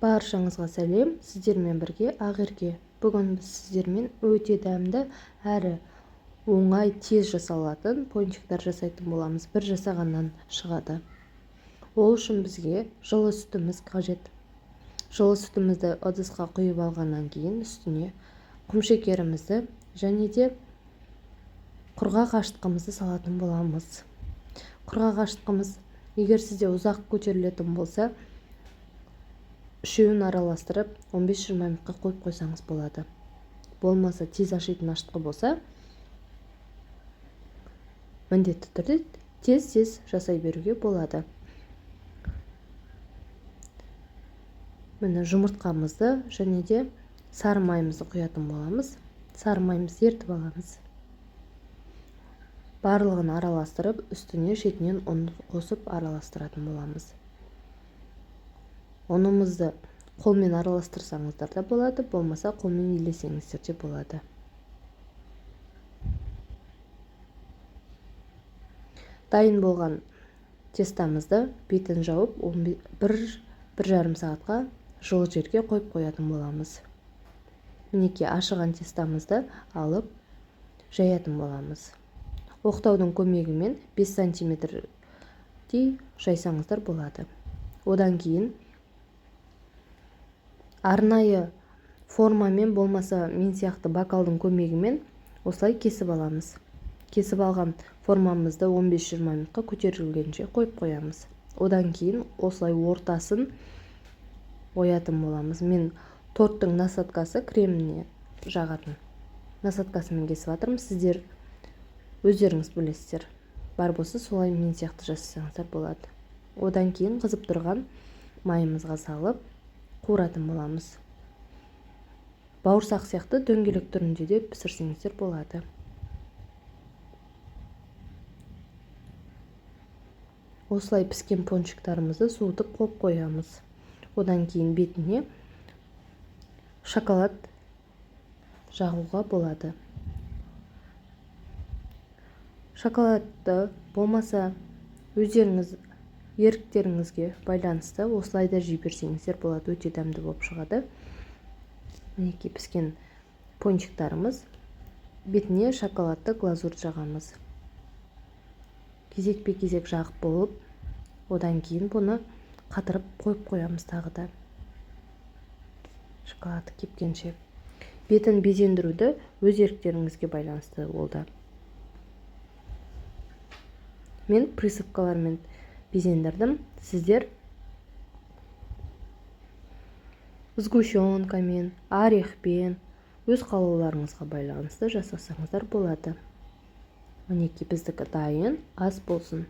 Баршаңызға сәлем, сіздермен бірге Ақерке. Бүгін біз сіздермен өте дәмді әрі оңай тез жасалатын пончиктар жасайтын боламыз. Бір жасағаннан шығады. Ол үшін бізге жылы сүтіміз қажет. Жылы сүтімізді ыдысқа құйып алғаннан кейін үстіне құмшекерімізді және де құрғақ ашытқымызды салатын боламыз. Құрғақ ашытқымыз егер сізде ұзақ көтерілетін болса, үшеуін араластырып 15-20 минутқа қойып қойсаңыз болады. Болмаса тез ашитын ашытқы болса, міндетті түрде тез жасай беруге болады. Міне жұмыртқамызды және де сары майымызды құятын боламыз. Сары майымызды ертіп аламыз. Барлығын араластырып, үстіне шетінен ұн қосып араластыратын боламыз. Ұнымызды қолмен араластырсаңыздар да болады, болмаса қолмен елесеңіздер де болады. Дайын болған тестамызды бетін жауып 1-1,5 сағатқа жылы жерге қойып қоятын боламыз. Мінекей ашыған тестамызды алып жаятын боламыз. Оқтаудың көмегімен 5 сантиметрдей жайсаңыздар болады. Одан кейін арнайы формамен болмаса мен сияқты бокалдың көмегімен осылай кесіп аламыз. Кесіп алған формамызды 15-20 минутқа көтерілгенше қойып қоямыз. Одан кейін осылай ортасын оятын боламыз. Мен торттың насаткасы креміне жағатын насаткасымен кесіп жатырмын. Сіздер өздеріңіз білесіздер. Бар болса солай мен сияқты жасасаңыздар болады. Одан кейін қызып тұрған майымызға салып қуыратын боламыз. Бауырсақ сияқты дөңгелек түрінде де пісірсеңіздер болады. Осылай піскен пончиктарымызды суытып қойып қоямыз. Одан кейін бетіне шоколад жағуға болады. Шоколадты болмаса өздеріңіз еріктеріңізге байланысты осылай да жей берсеңіздер болады. Өте дәмді болып шығады. Мінекей піскен пончиктарымыз, бетіне шоколадты глазурь жағамыз. Кезекпе-кезек жағып болып, одан кейін бұны қатырып қойып қоямыз тағы да. Шоколады кепкенше. Бетін безендіруді өз еріктеріңізге байланысты болды. Мен присыпкалармен безендірдім. Сіздер сгущенкамен, орехпен өз қалауларыңызға байланысты жасасаңыздар болады. Мінекей біздікі дайын, ас болсын.